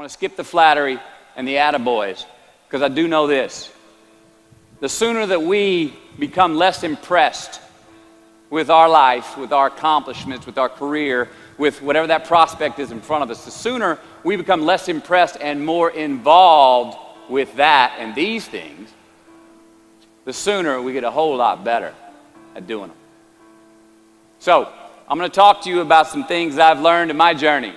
want to skip the flattery and the attaboys, because I do know this. The sooner that we become less impressed with our life, with our accomplishments, with our career, with whatever that prospect is in front of us, the sooner we become less impressed and more involved with that and these things, the sooner we get a whole lot better at doing them. So, I'm going to talk to you about some things I've learned in my journey.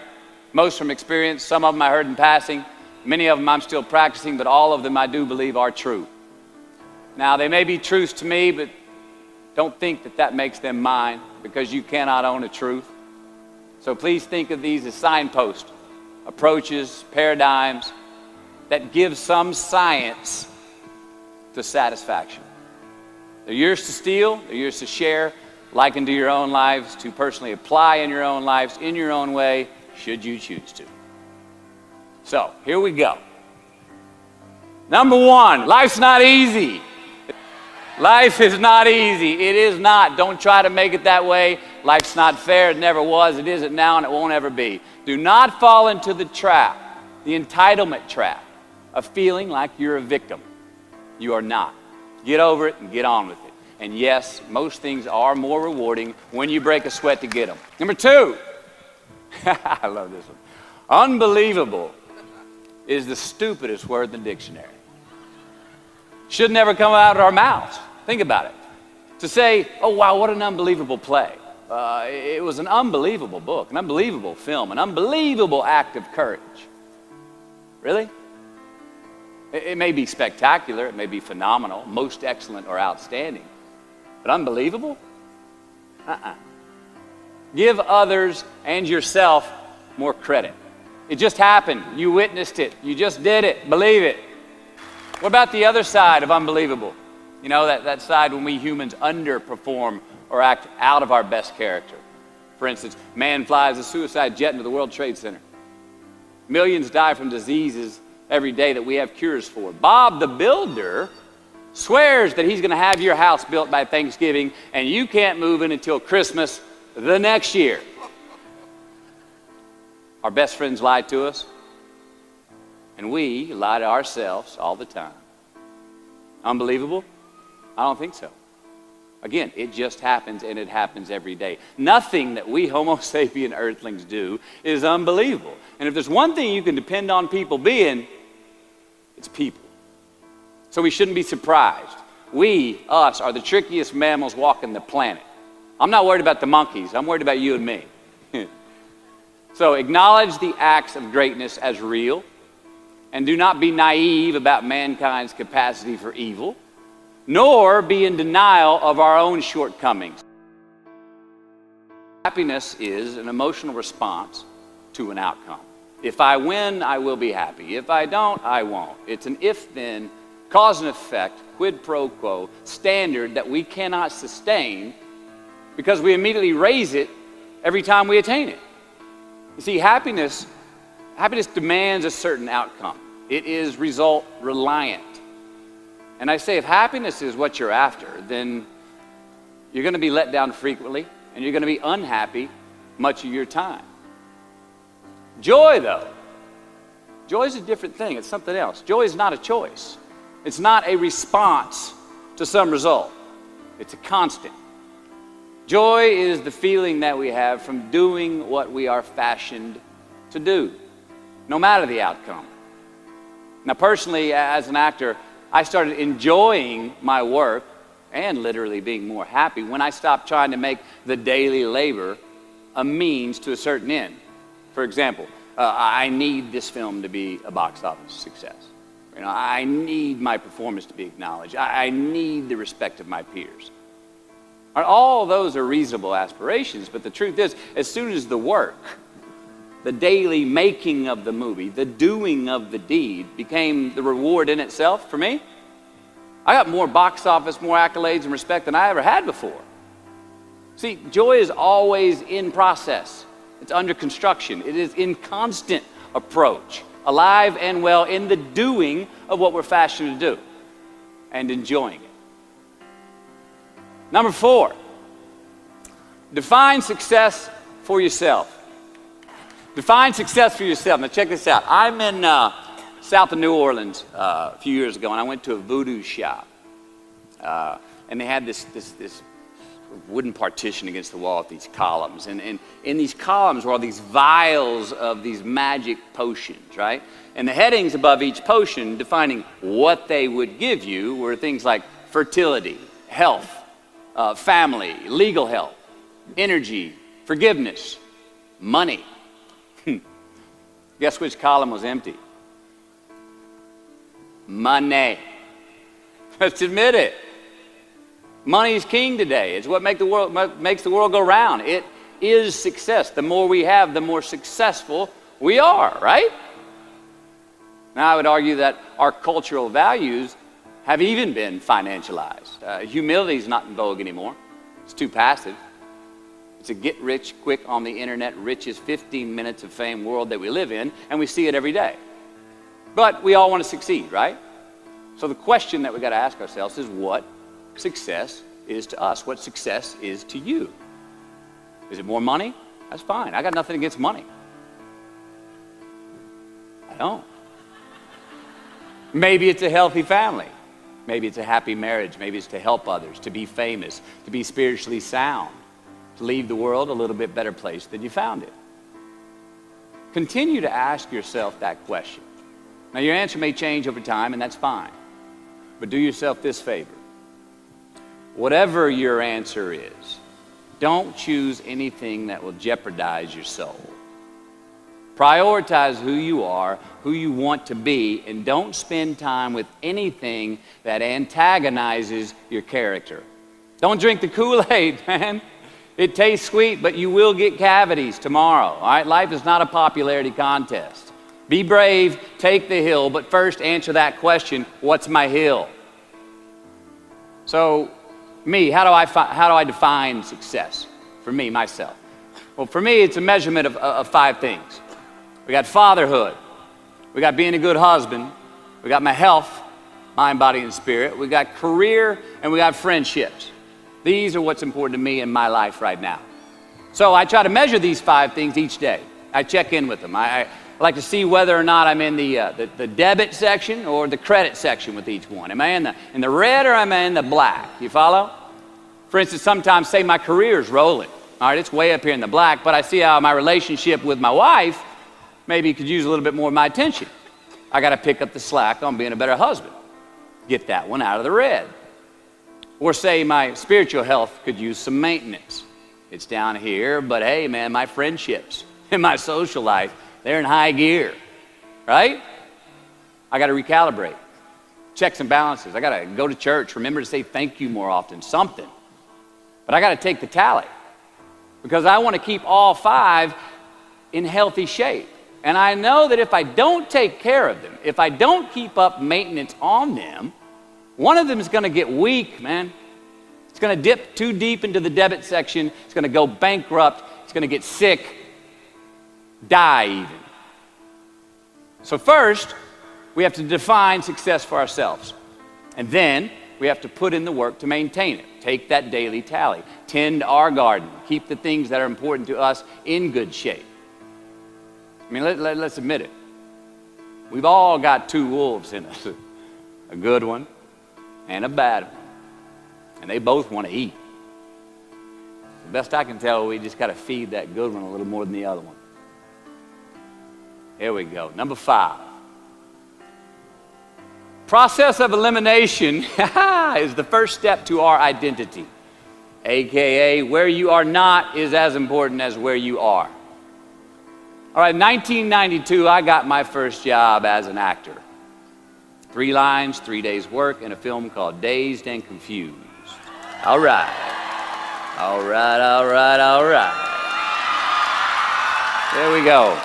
Most from experience, some of them I heard in passing, many of them I'm still practicing, but all of them I do believe are true. Now, they may be truths to me, but don't think that that makes them mine, because you cannot own a truth. So please think of these as signposts, approaches, paradigms that give some science to satisfaction. They're yours to steal, they're yours to share, liken to your own lives, to personally apply in your own lives, in your own way, should you choose to. So, here we go. Number one, life's not easy. Life is not easy. It is not. Don't try to make it that way. Life's not fair. It never was. It isn't now, and it won't ever be. Do not fall into the trap, the entitlement trap, of feeling like you're a victim. You are not. Get over it and get on with it. And yes, most things are more rewarding when you break a sweat to get them. Number two, I love this one. Unbelievable is the stupidest word in the dictionary. Should never come out of our mouths. Think about it. To say, oh wow, what an unbelievable play. It was an unbelievable book, an unbelievable film, an unbelievable act of courage. Really? It may be spectacular, it may be phenomenal, most excellent or outstanding, but unbelievable? Give others and yourself more credit. It just happened. You witnessed it. You just did it. Believe it. What about the other side of unbelievable? You know, that side when we humans underperform or act out of our best character. For instance, man flies a suicide jet into the World Trade Center. Millions die from diseases every day that we have cures for. Bob the Builder swears that he's going to have your house built by Thanksgiving, and you can't move in until Christmas the next year. Our best friends lie to us, and we lie to ourselves all the time. Unbelievable? I don't think so. Again, it just happens, and it happens every day. Nothing that we Homo sapien earthlings do is unbelievable. And if there's one thing you can depend on people being, it's people. So we shouldn't be surprised. We, us, are the trickiest mammals walking the planet. I'm not worried about the monkeys. I'm worried about you and me. So acknowledge the acts of greatness as real, and do not be naive about mankind's capacity for evil, nor be in denial of our own shortcomings. Happiness is an emotional response to an outcome. If I win, I will be happy. If I don't, I won't. It's an if-then, cause and effect, quid pro quo standard that we cannot sustain because we immediately raise it every time we attain it. You see, happiness demands a certain outcome. It is result reliant. And I say, if happiness is what you're after, then you're going to be let down frequently, and you're going to be unhappy much of your time. Joy, though, joy is a different thing. It's something else. Joy is not a choice. It's not a response to some result. It's a constant. Joy is the feeling that we have from doing what we are fashioned to do, no matter the outcome. Now, personally, as an actor, I started enjoying my work and literally being more happy when I stopped trying to make the daily labor a means to a certain end. For example, I need this film to be a box office success. You know, I need my performance to be acknowledged. I need the respect of my peers. All those are reasonable aspirations, but the truth is, as soon as the work, the daily making of the movie, the doing of the deed became the reward in itself for me, I got more box office, more accolades and respect than I ever had before. See, joy is always in process. It's under construction. It is in constant approach, alive and well in the doing of what we're fashioned to do and enjoying it. Number 4, define success for yourself. Define success for yourself. Now check this out. I'm in south of New Orleans a few years ago, and I went to a voodoo shop. And they had this wooden partition against the wall with these columns. And in these columns were all these vials of these magic potions, right? And the headings above each potion defining what they would give you were things like fertility, health, family, legal help, energy, forgiveness, money. Guess which column was empty? Money. Let's admit it. Money is king today. It's what makes the world go round. It is success. The more we have, the more successful we are, right? Now, I would argue that our cultural values have even been financialized. Humility is not in vogue anymore. It's too passive. It's a get rich quick on the internet, richest 15 minutes of fame world that we live in, and we see it every day. But we all want to succeed, right? So the question that we got to ask ourselves is, what success is to us? What success is to you? Is it more money? That's fine. I got nothing against money. I don't. Maybe it's a healthy family. Maybe it's a happy marriage. Maybe it's to help others, to be famous, to be spiritually sound, to leave the world a little bit better place than you found it. Continue to ask yourself that question. Now, your answer may change over time, and that's fine. But do yourself this favor. Whatever your answer is, don't choose anything that will jeopardize your soul. Prioritize who you are, who you want to be, and don't spend time with anything that antagonizes your character. Don't drink the Kool-Aid, man. It tastes sweet, but you will get cavities tomorrow. All right? Life is not a popularity contest. Be brave, take the hill, but first answer that question, what's my hill? So, me, how do I define success? For me, myself. Well, for me, it's a measurement of 5 things. We got fatherhood. We got being a good husband. We got my health, mind, body, and spirit. We got career, and we got friendships. These are what's important to me in my life right now. So I try to measure these 5 things each day. I check in with them. I like to see whether or not I'm in the debit section or the credit section with each one. Am I in the red or am I in the black? You follow? For instance, sometimes say my career is rolling. All right, it's way up here in the black, but I see how my relationship with my wife maybe could use a little bit more of my attention. I got to pick up the slack on being a better husband. Get that one out of the red. Or say my spiritual health could use some maintenance. It's down here, but hey, man, my friendships and my social life, they're in high gear, right? I got to recalibrate. Checks and balances. I got to go to church. Remember to say thank you more often. Something. But I got to take the tally because I want to keep all 5 in healthy shape. And I know that if I don't take care of them, if I don't keep up maintenance on them, one of them is going to get weak, man. It's going to dip too deep into the debit section. It's going to go bankrupt. It's going to get sick, die even. So first, we have to define success for ourselves. And then we have to put in the work to maintain it. Take that daily tally. Tend our garden. Keep the things that are important to us in good shape. I mean, let's admit it. We've all got 2 wolves in us. A good one and a bad one. And they both want to eat. The best I can tell, we just got to feed that good one a little more than the other one. Here we go. Number 5. Process of elimination is the first step to our identity. AKA, where you are not is as important as where you are. All right, 1992, I got my first job as an actor. 3 lines, 3 days work in a film called Dazed and Confused. All right. All right, all right, all right. There we go.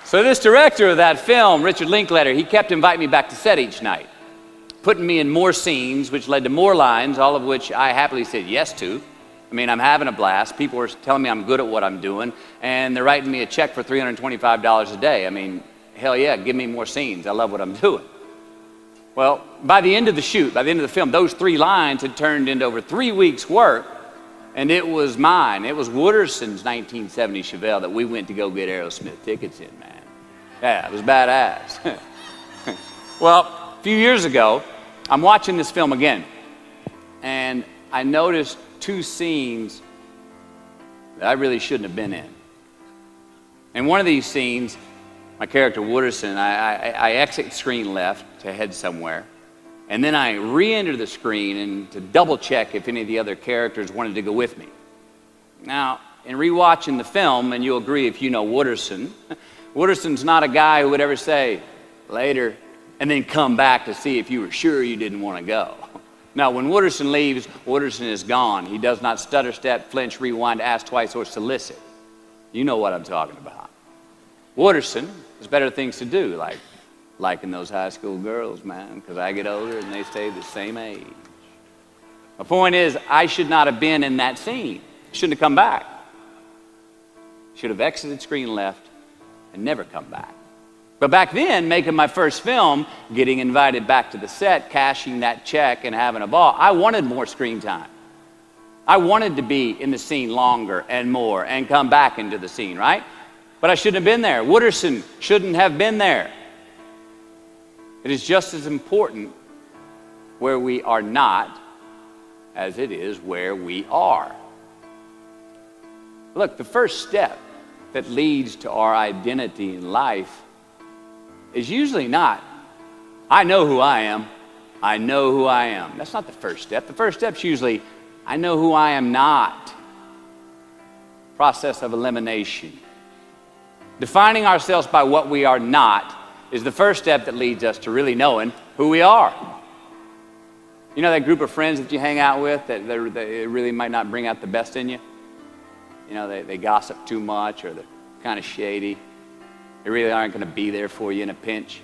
So this director of that film, Richard Linklater, he kept inviting me back to set each night, putting me in more scenes, which led to more lines, all of which I happily said yes to. I mean, I'm having a blast. People are telling me I'm good at what I'm doing, and they're writing me a check for $325 a day. I mean, hell yeah, give me more scenes. I love what I'm doing. Well, by the end of the shoot, by the end of the film, those 3 lines had turned into over 3 weeks' work, And it was mine. It was Wooderson's 1970 Chevelle that we went to go get Aerosmith tickets in, man. Yeah, it was badass. Well, a few years ago, I'm watching this film again, and I noticed two scenes that I really shouldn't have been in. In one of these scenes, my character Wooderson, I exit screen left to head somewhere, and then I re-enter the screen and to double check if any of the other characters wanted to go with me. Now, in rewatching the film, and you'll agree if you know Wooderson, Wooderson's not a guy who would ever say, later, and then come back to see if you were sure you didn't want to go. Now, when Wooderson leaves, Wooderson is gone. He does not stutter, step, flinch, rewind, ask twice, or solicit. You know what I'm talking about. Wooderson has better things to do, like liking those high school girls, man, because I get older and they stay the same age. My point is, I should not have been in that scene. Shouldn't have come back. Should have exited screen left and never come back. But back then, making my first film, getting invited back to the set, cashing that check and having a ball, I wanted more screen time. I wanted to be in the scene longer and more and come back into the scene, right? But I shouldn't have been there. Wooderson shouldn't have been there. It is just as important where we are not as it is where we are. Look, the first step that leads to our identity in life is usually not, I know who I am. I know who I am. That's not the first step. The first step's usually, I know who I am not. Process of elimination. Defining ourselves by what we are not is the first step that leads us to really knowing who we are. You know that group of friends that you hang out with that they really might not bring out the best in you? You know, they gossip too much, or they're kind of shady. They really aren't going to be there for you in a pinch.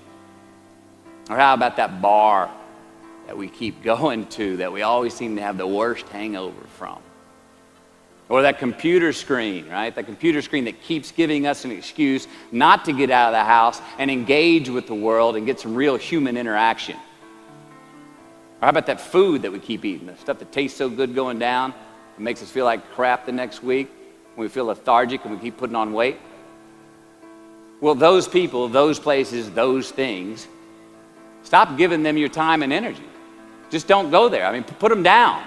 Or how about that bar that we keep going to that we always seem to have the worst hangover from? Or that computer screen, right? That computer screen that keeps giving us an excuse not to get out of the house and engage with the world and get some real human interaction. Or how about that food that we keep eating, the stuff that tastes so good going down, it makes us feel like crap the next week, when we feel lethargic and we keep putting on weight? Well, those people, those places, those things, stop giving them your time and energy. Just don't go there. I mean, put them down.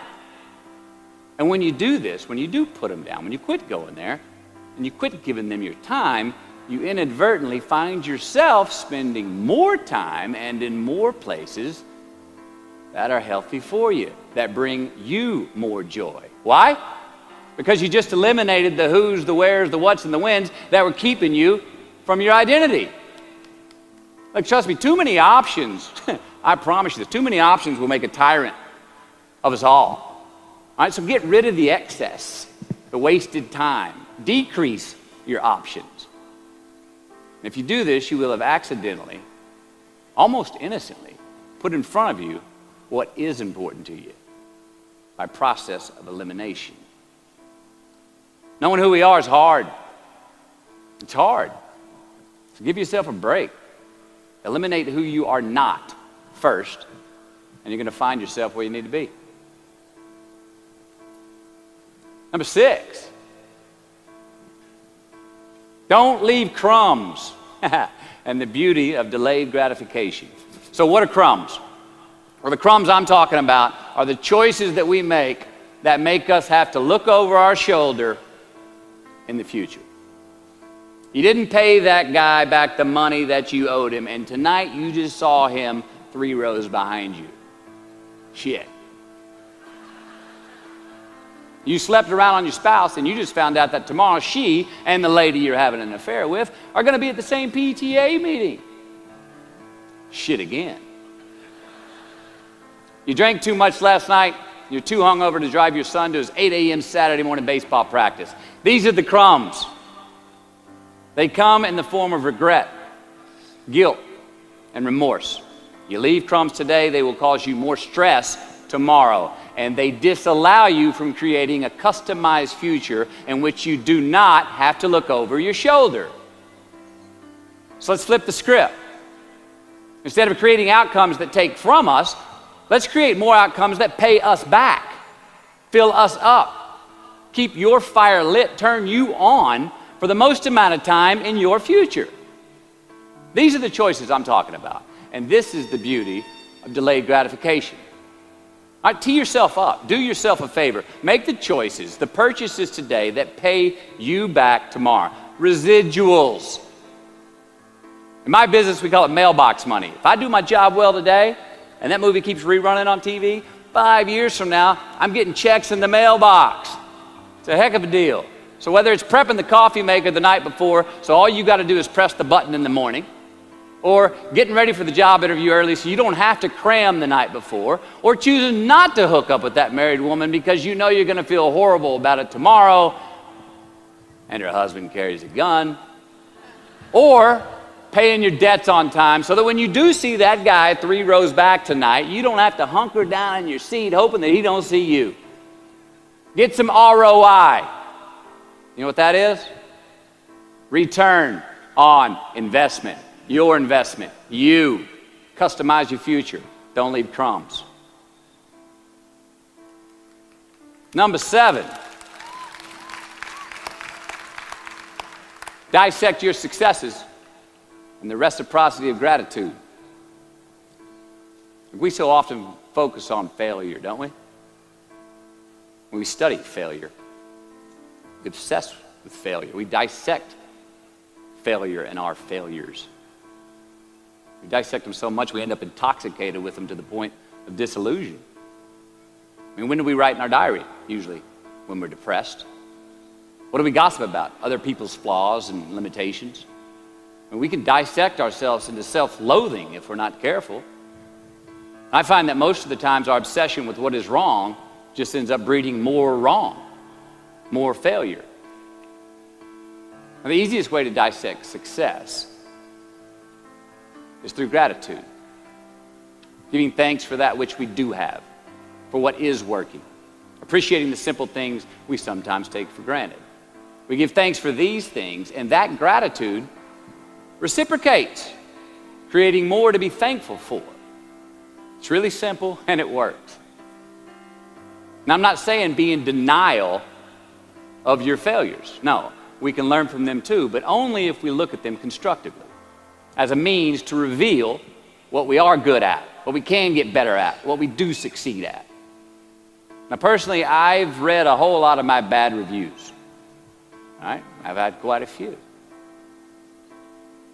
And when you do this, when you do put them down, when you quit going there, and you quit giving them your time, you inadvertently find yourself spending more time and in more places that are healthy for you, that bring you more joy. Why? Because you just eliminated the who's, the where's, the what's, and the when's that were keeping you from your identity. Like, trust me, too many options, I promise you this, too many options will make a tyrant of us all. All right, so get rid of the excess, the wasted time. Decrease your options. And if you do this, you will have accidentally, almost innocently, put in front of you what is important to you by process of elimination. Knowing who we are is hard. It's hard. So give yourself a break. Eliminate who you are not first, and you're going to find yourself where you need to be. Number 6, don't leave crumbs. And the beauty of delayed gratification. So what are crumbs? Well, the crumbs I'm talking about are the choices that we make that make us have to look over our shoulder in the future. You didn't pay that guy back the money that you owed him, and tonight you just saw him 3 rows behind you. Shit. You slept around on your spouse and you just found out that tomorrow she and the lady you're having an affair with are going to be at the same PTA meeting. Shit again. You drank too much last night. You're too hungover to drive your son to his 8 a.m. Saturday morning baseball practice. These are the crumbs. They come in the form of regret, guilt, and remorse. You leave crumbs today, they will cause you more stress tomorrow. And they disallow you from creating a customized future in which you do not have to look over your shoulder. So let's flip the script. Instead of creating outcomes that take from us, let's create more outcomes that pay us back, fill us up, keep your fire lit, turn you on for the most amount of time in your future. These are the choices I'm talking about. And this is the beauty of delayed gratification. All right, tee yourself up. Do yourself a favor. Make the choices, the purchases today that pay you back tomorrow. Residuals. In my business, we call it mailbox money. If I do my job well today, and that movie keeps rerunning on TV, 5 years from now, I'm getting checks in the mailbox. It's a heck of a deal. So whether it's prepping the coffee maker the night before, so all you got to do is press the button in the morning, or getting ready for the job interview early so you don't have to cram the night before, or choosing not to hook up with that married woman because you know you're going to feel horrible about it tomorrow, and her husband carries a gun, or paying your debts on time so that when you do see that guy 3 rows back tonight, you don't have to hunker down in your seat hoping that he don't see you. Get some ROI. You know what that is? Return on investment. Your investment. You. Customize your future. Don't leave crumbs. Number 7. Dissect your successes and the reciprocity of gratitude. We so often focus on failure, don't we? When we study failure, we obsess with failure. We dissect failure and our failures. We dissect them so much we end up intoxicated with them to the point of disillusion. I mean, when do we write in our diary? Usually when we're depressed. What do we gossip about? Other people's flaws and limitations. And we can dissect ourselves into self-loathing if we're not careful. I find that most of the times our obsession with what is wrong just ends up breeding more wrong, more failure. Now, the easiest way to dissect success is through gratitude. Giving thanks for that which we do have, for what is working. Appreciating the simple things we sometimes take for granted. We give thanks for these things, and that gratitude reciprocates, creating more to be thankful for. It's really simple, and it works. Now, I'm not saying be in denial of your failures. No, we can learn from them too, but only if we look at them constructively, as a means to reveal what we are good at, what we can get better at, what we do succeed at. Now, personally, I've read a whole lot of my bad reviews. All right? I've had quite a few.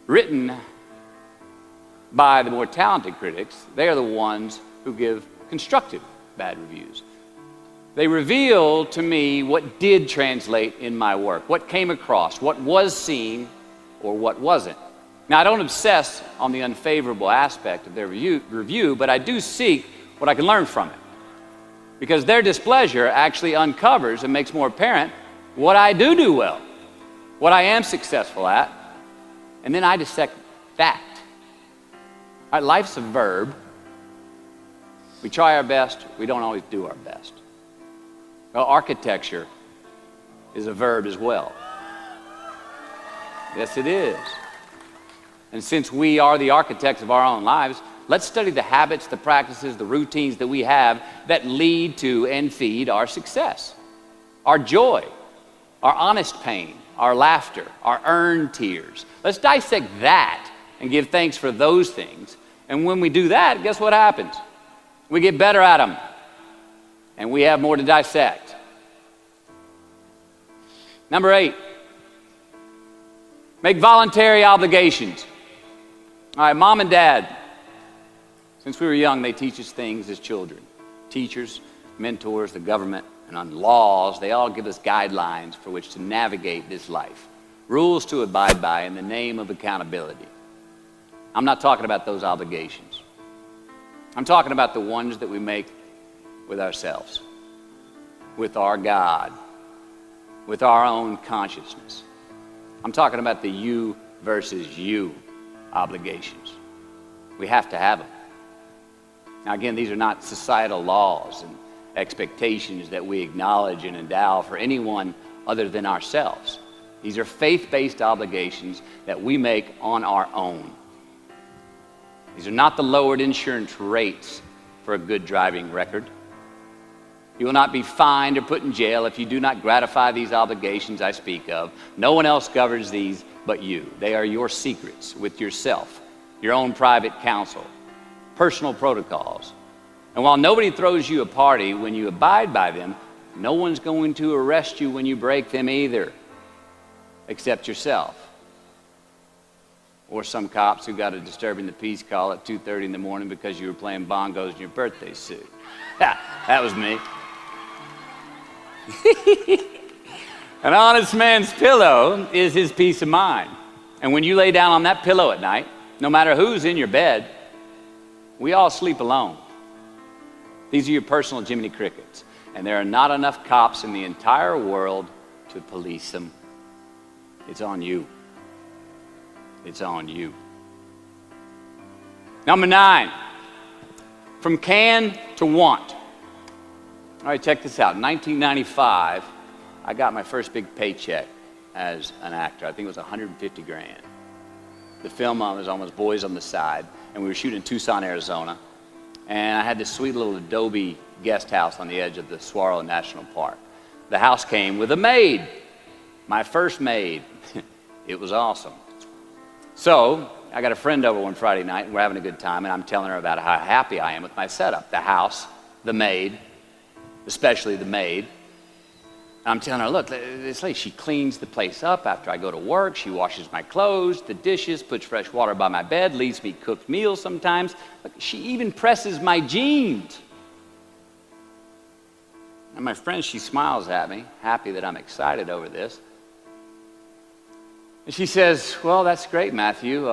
Written by the more talented critics, they are the ones who give constructive bad reviews. They reveal to me what did translate in my work, what came across, what was seen or what wasn't. Now, I don't obsess on the unfavorable aspect of their review, but I do seek what I can learn from it. Because their displeasure actually uncovers and makes more apparent what I do well, what I am successful at, and then I dissect that. All right, life's a verb. We try our best, we don't always do our best. Well, architecture is a verb as well. Yes, it is. And since we are the architects of our own lives, let's study the habits, the practices, the routines that we have that lead to and feed our success, our joy, our honest pain, our laughter, our earned tears. Let's dissect that and give thanks for those things. And when we do that, guess what happens? We get better at them, and we have more to dissect. Number 8, make voluntary obligations. All right, mom and dad, since we were young, they teach us things as children. Teachers, mentors, the government, and on laws, they all give us guidelines for which to navigate this life. Rules to abide by in the name of accountability. I'm not talking about those obligations. I'm talking about the ones that we make with ourselves, with our God, with our own consciousness. I'm talking about the you versus you obligations. We have to have them. Now again, these are not societal laws and expectations that we acknowledge and endow for anyone other than ourselves. These are faith-based obligations that we make on our own. These are not the lowered insurance rates for a good driving record. You will not be fined or put in jail if you do not gratify these obligations I speak of. No one else governs these but you. They are your secrets with yourself, your own private counsel, personal protocols. And while nobody throws you a party when you abide by them, no one's going to arrest you when you break them either, except yourself. Or some cops who got a disturbing the peace call at 2:30 in the morning because you were playing bongos in your birthday suit. That was me. An honest man's pillow is his peace of mind. And when you lay down on that pillow at night, no matter who's in your bed, we all sleep alone. These are your personal Jiminy Crickets. And there are not enough cops in the entire world to police them. It's on you. It's on you. Number 9, from can to want. All right, check this out. In 1995, I got my first big paycheck as an actor. I think it was 150 grand. The film was almost Boys on the Side, and we were shooting in Tucson, Arizona. And I had this sweet little adobe guest house on the edge of the Saguaro National Park. The house came with a maid, my first maid. It was awesome. So I got a friend over one Friday night, and we're having a good time, and I'm telling her about how happy I am with my setup. The house, the maid, especially the maid. I'm telling her, look, this lady, she cleans the place up after I go to work. She washes my clothes, the dishes, puts fresh water by my bed, leaves me cooked meals sometimes. Look, she even presses my jeans. And my friend, she smiles at me, happy that I'm excited over this. And she says, well, that's great, Matthew,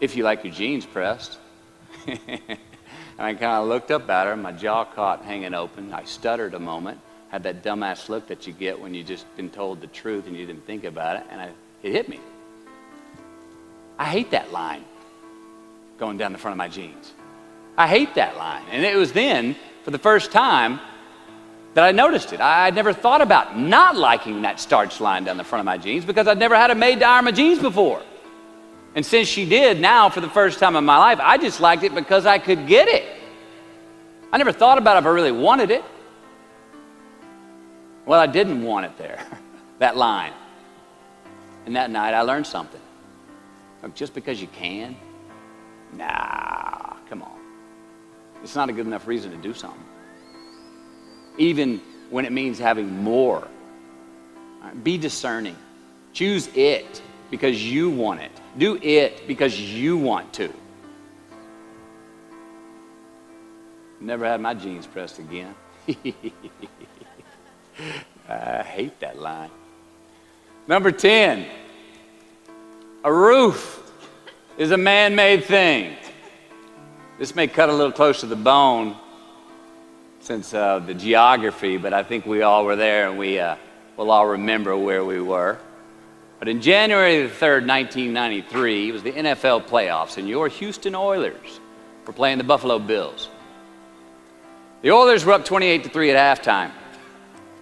if you like your jeans pressed. And I kind of looked up at her, my jaw caught hanging open. I stuttered a moment. Had that dumbass look that you get when you just been told the truth and you didn't think about it, and it hit me. I hate that line going down the front of my jeans. I hate that line. And it was then, for the first time, that I noticed it. I'd never thought about not liking that starch line down the front of my jeans because I'd never had a maid to iron my jeans before. And since she did, now for the first time in my life, I just liked it because I could get it. I never thought about it if I really wanted it. Well, I didn't want it there, that line. And that night I learned something. Look, just because you can, nah, come on. It's not a good enough reason to do something. Even when it means having more. Right, be discerning. Choose it because you want it. Do it because you want to. Never had my jeans pressed again. I hate that line. Number 10, a roof is a man-made thing. This may cut a little close to the bone since the geography, but I think we all were there and we'll all remember where we were. But in January the 3rd, 1993, it was the NFL playoffs, and your Houston Oilers were playing the Buffalo Bills. The Oilers were up 28-3 at halftime,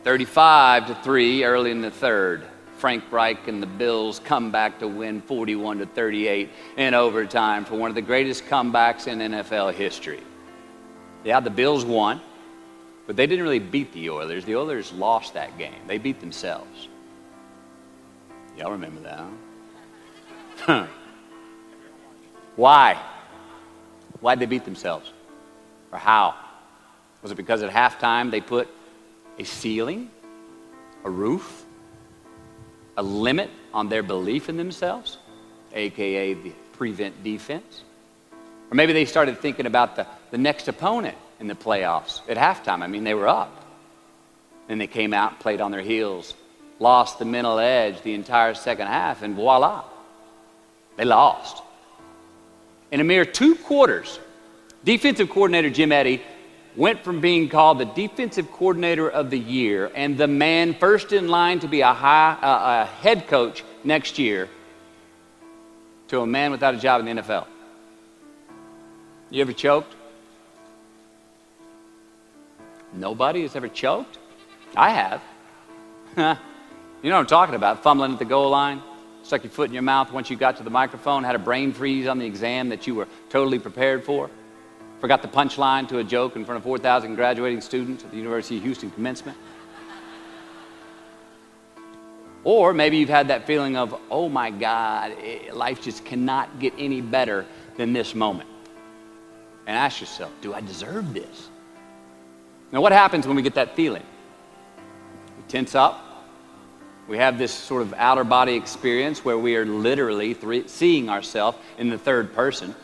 35-3 early in the third. Frank Reich and the Bills come back to win 41-38 in overtime for one of the greatest comebacks in NFL history. Yeah, the Bills won, but they didn't really beat the Oilers. The Oilers lost that game. They beat themselves. Y'all remember that, huh? Why? Why'd they beat themselves? Or how? Was it because at halftime they put a ceiling, a roof, a limit on their belief in themselves, aka the prevent defense? Or maybe they started thinking about the next opponent in the playoffs at halftime. I mean, they were up. Then they came out, played on their heels, lost the mental edge the entire second half, and voila, they lost. In a mere 2 quarters, defensive coordinator Jim Eddy went from being called the defensive coordinator of the year and the man first in line to be a head coach next year to a man without a job in the NFL. You ever choked? Nobody has ever choked? I have. You know what I'm talking about, fumbling at the goal line, stuck your foot in your mouth once you got to the microphone, had a brain freeze on the exam that you were totally prepared for. Forgot the punchline to a joke in front of 4,000 graduating students at the University of Houston commencement. Or maybe you've had that feeling of, oh my God, life just cannot get any better than this moment. And ask yourself, do I deserve this? Now, what happens when we get that feeling? We tense up. We have this sort of outer body experience where we are literally seeing ourselves in the third person.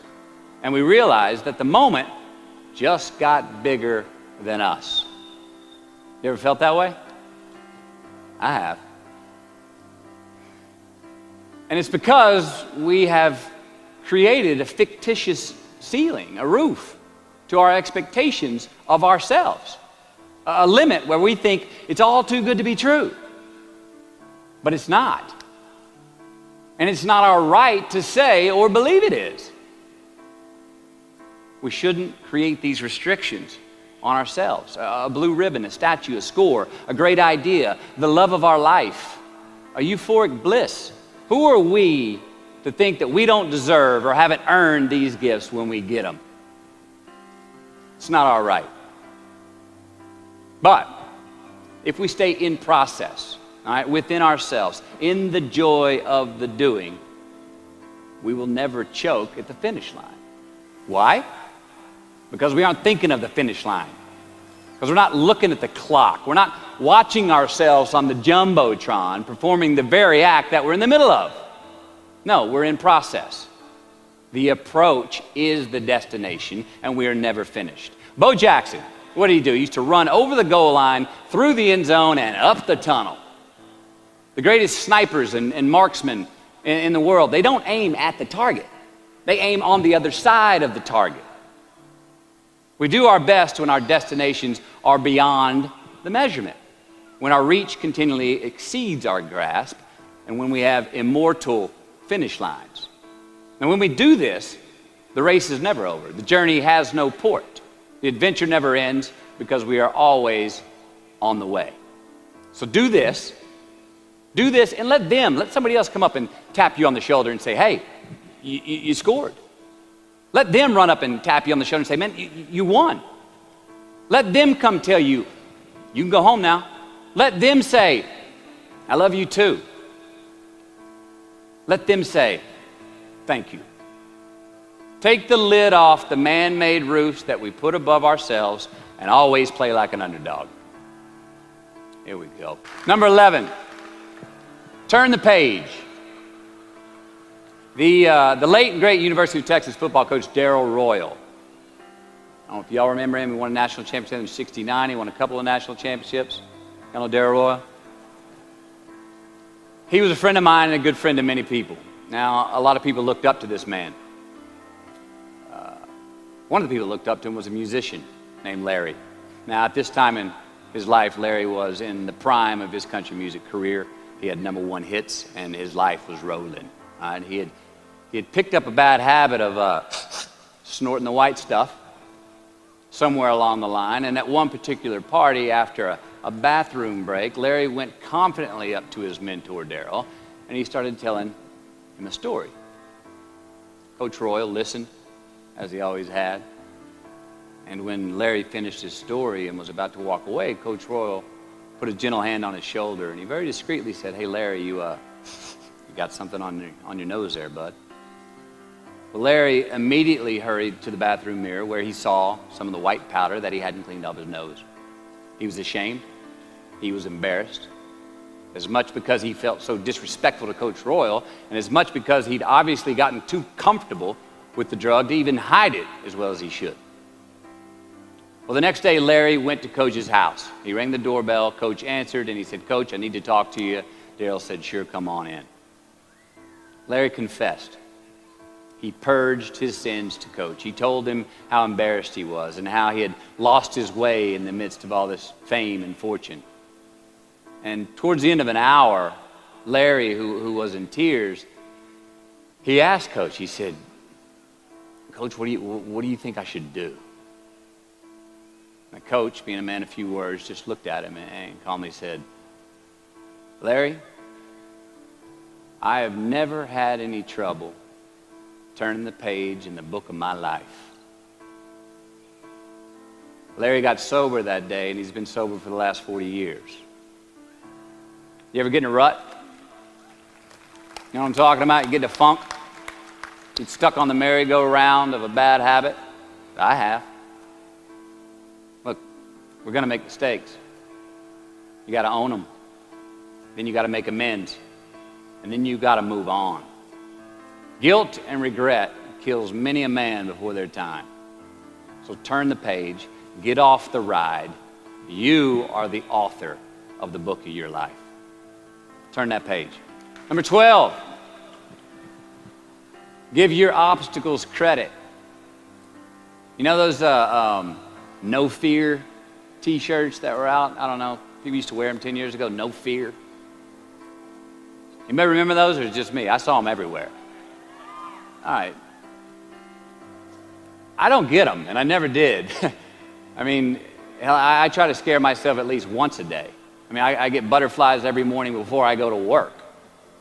And we realize that the moment just got bigger than us. You ever felt that way? I have. And it's because we have created a fictitious ceiling, a roof, to our expectations of ourselves. A limit where we think it's all too good to be true. But it's not. And it's not our right to say or believe it is. We shouldn't create these restrictions on ourselves. A blue ribbon, a statue, a score, a great idea, the love of our life, a euphoric bliss. Who are we to think that we don't deserve or haven't earned these gifts when we get them? It's not our right. But if we stay in process, all right, within ourselves, in the joy of the doing, we will never choke at the finish line. Why? Because we aren't thinking of the finish line. Because we're not looking at the clock. We're not watching ourselves on the Jumbotron performing the very act that we're in the middle of. No, we're in process. The approach is the destination, and we are never finished. Bo Jackson, what did he do? He used to run over the goal line, through the end zone, and up the tunnel. The greatest snipers and marksmen in the world, they don't aim at the target. They aim on the other side of the target. We do our best when our destinations are beyond the measurement, when our reach continually exceeds our grasp, and when we have immortal finish lines. And when we do this, the race is never over. The journey has no port. The adventure never ends because we are always on the way. So do this, and let somebody else come up and tap you on the shoulder and say, hey, you scored. Let them run up and tap you on the shoulder and say, man, you won. Let them come tell you, you can go home now. Let them say, I love you too. Let them say, thank you. Take the lid off the man-made roofs that we put above ourselves and always play like an underdog. Here we go. Number 11, turn the page. The late and great University of Texas football coach Darrell Royal. I don't know if y'all remember him. He won a national championship in '69. He won a couple of national championships. You know Darrell Royal? He was a friend of mine and a good friend of many people. Now, a lot of people looked up to this man. One of the people that looked up to him was a musician named Larry. Now, at this time in his life, Larry was in the prime of his country music career. He had #1 hits, and his life was rolling. He had picked up a bad habit of snorting the white stuff somewhere along the line. And at one particular party, after a bathroom break, Larry went confidently up to his mentor, Darrell, and he started telling him a story. Coach Royal listened, as he always had. And when Larry finished his story and was about to walk away, Coach Royal put a gentle hand on his shoulder, and he very discreetly said, hey, Larry, you got something on your nose there, bud. Well, Larry immediately hurried to the bathroom mirror where he saw some of the white powder that he hadn't cleaned off his nose. He was ashamed. He was embarrassed, as much because he felt so disrespectful to Coach Royal, and as much because he'd obviously gotten too comfortable with the drug to even hide it as well as he should. Well, the next day, Larry went to Coach's house. He rang the doorbell. Coach answered, and he said, Coach, I need to talk to you. Darrell said, sure, come on in. Larry confessed. He purged his sins to Coach. He told him how embarrassed he was and how he had lost his way in the midst of all this fame and fortune. And towards the end of an hour, Larry, who was in tears, he asked Coach, he said, Coach, what do you think I should do? And Coach, being a man of few words, just looked at him and calmly said, Larry, I have never had any trouble turning the page in the book of my life. Larry got sober that day, and he's been sober for the last 40 years. You ever get in a rut? You know what I'm talking about? You get in a funk. Get stuck on the merry-go-round of a bad habit. I have. Look, we're going to make mistakes. You got to own them. Then you got to make amends. And then you got to move on. Guilt and regret kills many a man before their time. So turn the page. Get off the ride. You are the author of the book of your life. Turn that page. Number 12. Give your obstacles credit. You know those no fear t-shirts that were out? I don't know. People used to wear them 10 years ago. No fear. Anybody remember those, or is it just me? I saw them everywhere. All right. I don't get them, and I never did. I mean, I try to scare myself at least once a day. I mean, I get butterflies every morning before I go to work.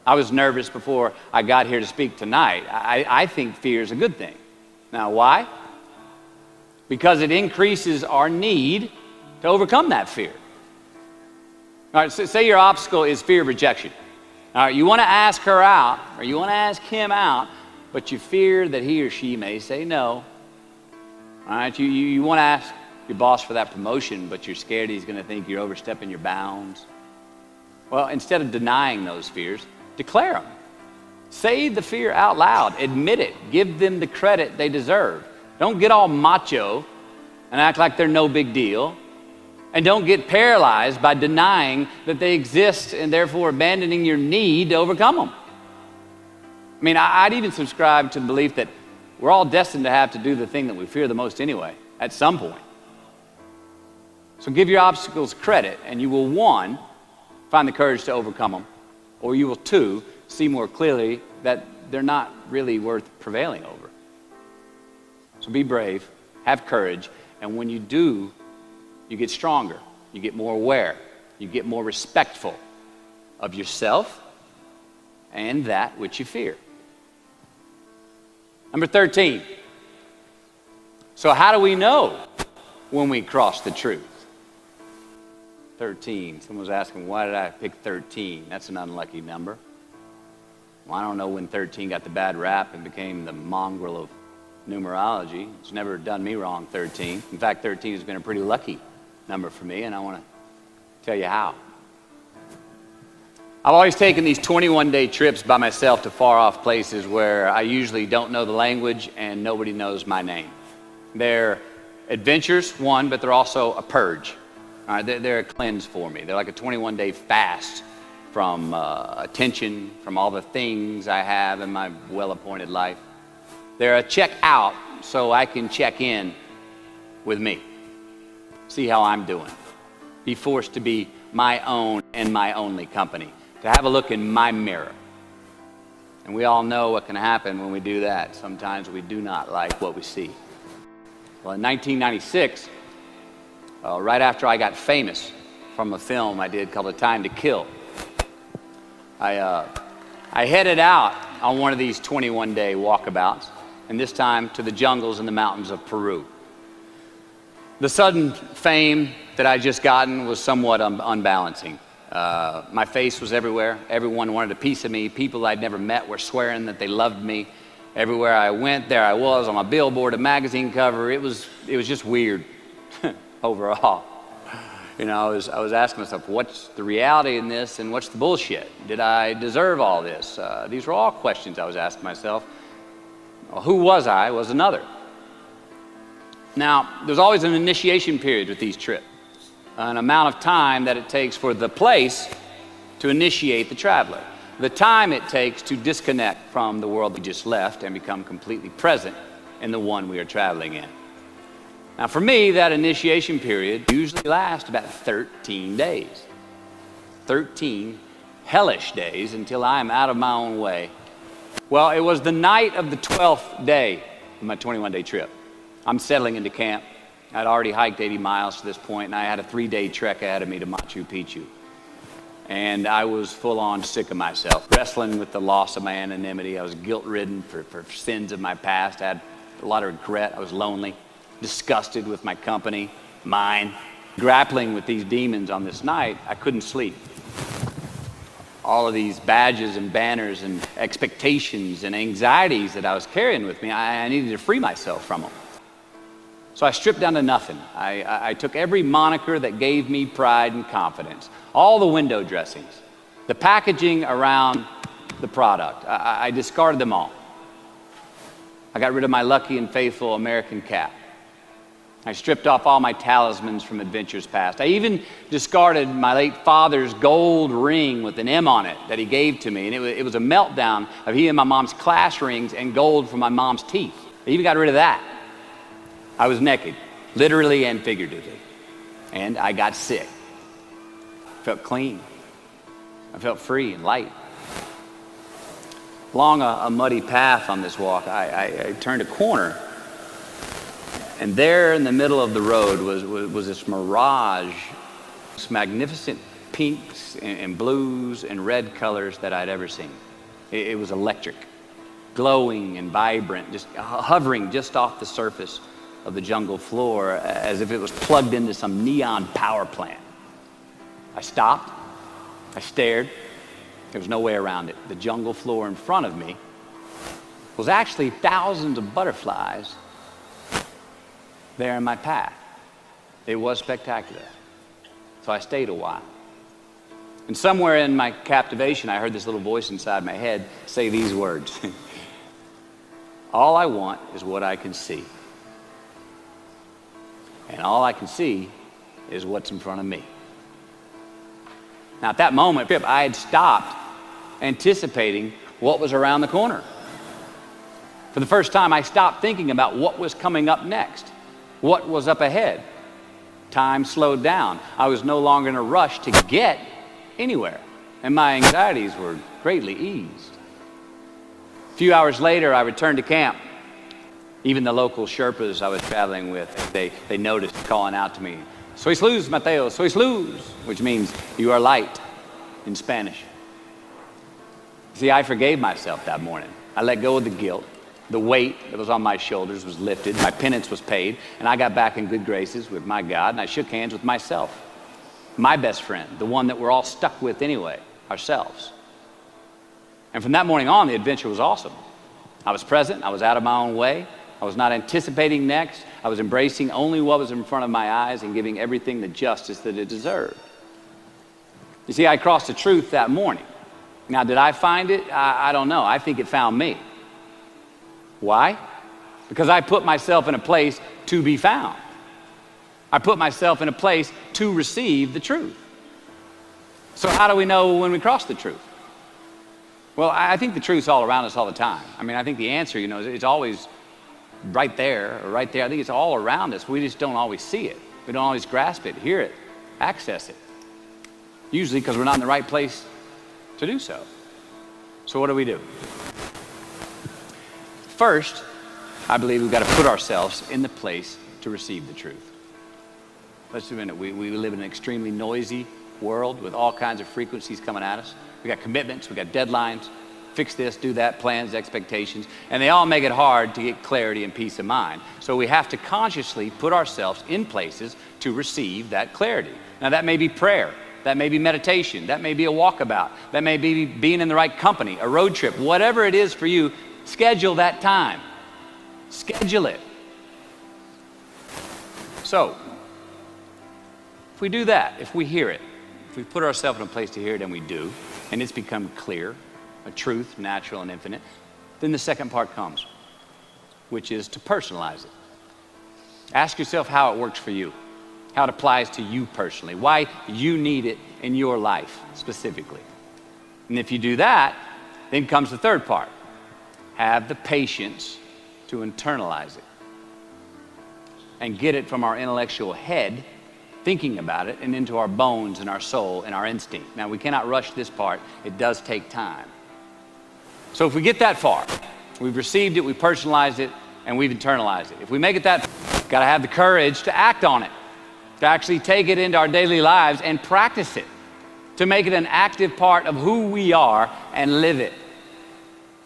I was nervous before I got here to speak tonight. I think fear is a good thing. Now, why? Because it increases our need to overcome that fear. All right, so say your obstacle is fear of rejection. All right, you want to ask her out, or you want to ask him out, but you fear that he or she may say no. All right, you want to ask your boss for that promotion, but you're scared he's going to think you're overstepping your bounds. Well, instead of denying those fears, declare them. Say the fear out loud. Admit it. Give them the credit they deserve. Don't get all macho and act like they're no big deal. And don't get paralyzed by denying that they exist and therefore abandoning your need to overcome them. I mean, I'd even subscribe to the belief that we're all destined to have to do the thing that we fear the most anyway, at some point. So give your obstacles credit, and you will, 1, find the courage to overcome them, or you will, 2, see more clearly that they're not really worth prevailing over. So be brave, have courage, and when you do, you get stronger, you get more aware, you get more respectful of yourself and that which you fear. Number 13. So how do we know when we cross the truth? 13. Someone was asking, why did I pick 13? That's an unlucky number. Well, I don't know when 13 got the bad rap and became the mongrel of numerology. It's never done me wrong, 13. In fact, 13 has been a pretty lucky number for me, and I want to tell you how. I've always taken these 21-day trips by myself to far-off places where I usually don't know the language and nobody knows my name. They're adventures, one, but they're also a purge. All right, they're a cleanse for me. They're like a 21-day fast from attention, from all the things I have in my well-appointed life. They're a check out so I can check in with me, see how I'm doing, be forced to be my own and my only company, to have a look in my mirror. And we all know what can happen when we do that. Sometimes we do not like what we see. Well, in 1996, right after I got famous from a film I did called A Time to Kill, I headed out on one of these 21-day walkabouts, and this time to the jungles and the mountains of Peru. The sudden fame that I just gotten was somewhat unbalancing. My face was everywhere. Everyone wanted a piece of me. People I'd never met were swearing that they loved me. Everywhere I went, there I was on a billboard, a magazine cover. It was just weird overall. You know, I was asking myself, what's the reality in this and what's the bullshit? Did I deserve all this? These were all questions I was asking myself. Well, who was I was another. Now, there's always an initiation period with these trips, an amount of time that it takes for the place to initiate the traveler, the time it takes to disconnect from the world we just left and become completely present in the one we are traveling in. Now, for me, that initiation period usually lasts about 13 days. 13 hellish days until I am out of my own way. Well, it was the night of the 12th day of my 21-day trip. I'm settling into camp. I'd already hiked 80 miles to this point, and I had a 3-day trek ahead of me to Machu Picchu. And I was full on sick of myself, wrestling with the loss of my anonymity. I was guilt-ridden for sins of my past. I had a lot of regret. I was lonely, disgusted with my company. mine. Grappling with these demons on this night, I couldn't sleep. All of these badges and banners and expectations and anxieties that I was carrying with me, I needed to free myself from them. So I stripped down to nothing. I took every moniker that gave me pride and confidence, all the window dressings, the packaging around the product. I discarded them all. I got rid of my lucky and faithful American cap. I stripped off all my talismans from adventures past. I even discarded my late father's gold ring with an M on it that he gave to me. And it was a meltdown of he and my mom's class rings and gold from my mom's teeth. I even got rid of that. I was naked, literally and figuratively. And I got sick. I felt clean. I felt free and light. Along a muddy path on this walk, I turned a corner. And there in the middle of the road was this mirage, this magnificent pinks and blues and red colors that I'd ever seen. It was electric, glowing and vibrant, just hovering just off the surface of the jungle floor as if it was plugged into some neon power plant. I stopped, I stared, there was no way around it. The jungle floor in front of me was actually thousands of butterflies there in my path. It was spectacular. So I stayed a while. And somewhere in my captivation, I heard this little voice inside my head say these words. All I want is what I can see. And all I can see is what's in front of me. Now at that moment, I had stopped anticipating what was around the corner. For the first time, I stopped thinking about what was coming up next. What was up ahead? Time slowed down. I was no longer in a rush to get anywhere, and my anxieties were greatly eased. A few hours later, I returned to camp. Even the local Sherpas I was traveling with, they noticed calling out to me, "Sois luz, Mateo, sois luz," which means you are light in Spanish. See, I forgave myself that morning. I let go of the guilt. The weight that was on my shoulders was lifted, my penance was paid, and I got back in good graces with my God, and I shook hands with myself, my best friend, the one that we're all stuck with anyway, ourselves. And from that morning on, the adventure was awesome. I was present, I was out of my own way, I was not anticipating next, I was embracing only what was in front of my eyes and giving everything the justice that it deserved. You see, I crossed the truth that morning. Now, did I find it? I don't know. I think it found me. Why? Because I put myself in a place to be found. I put myself in a place to receive the truth. So how do we know when we cross the truth? Well, I think the truth's all around us all the time. I mean, I think the answer, it's always right there or right there. I think it's all around us. We just don't always see it. We don't always grasp it, hear it, access it. Usually because we're not in the right place to do so. So what do? First, I believe we've got to put ourselves in the place to receive the truth. Let's do a minute. We live in an extremely noisy world with all kinds of frequencies coming at us. We got commitments, we got deadlines, fix this, do that, plans, expectations, and they all make it hard to get clarity and peace of mind. So we have to consciously put ourselves in places to receive that clarity. Now that may be prayer, that may be meditation, that may be a walkabout, that may be being in the right company, a road trip, whatever it is for you. Schedule that time. Schedule it. So, if we do that, if we hear it, if we put ourselves in a place to hear it, and we do, and it's become clear, a truth, natural and infinite, then the second part comes, which is to personalize it. Ask yourself how it works for you, how it applies to you personally, why you need it in your life specifically. And if you do that, then comes the third part. Have the patience to internalize it and get it from our intellectual head, thinking about it, and into our bones and our soul and our instinct. Now, we cannot rush this part. It does take time. So if we get that far, we've received it, we personalized it, and we've internalized it. If we make it that far, we've got to have the courage to act on it, to actually take it into our daily lives and practice it, to make it an active part of who we are and live it.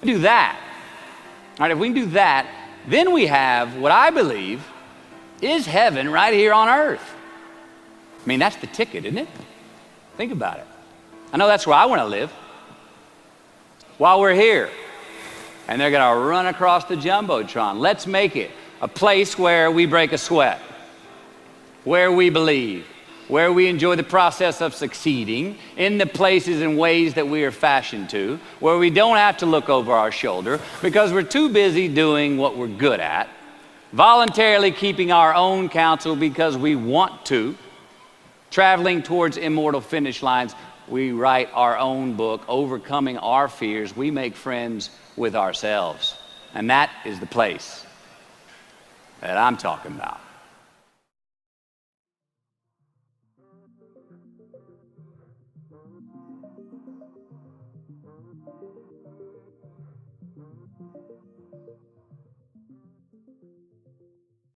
Do that. All right, if we can do that, then we have what I believe is heaven right here on earth. I mean, that's the ticket, isn't it? Think about it. I know that's where I want to live. While we're here, and they're going to run across the Jumbotron. Let's make it a place where we break a sweat, where we believe, where we enjoy the process of succeeding in the places and ways that we are fashioned to, where we don't have to look over our shoulder because we're too busy doing what we're good at, voluntarily keeping our own counsel because we want to, traveling towards immortal finish lines. We write our own book, overcoming our fears. We make friends with ourselves. And that is the place that I'm talking about.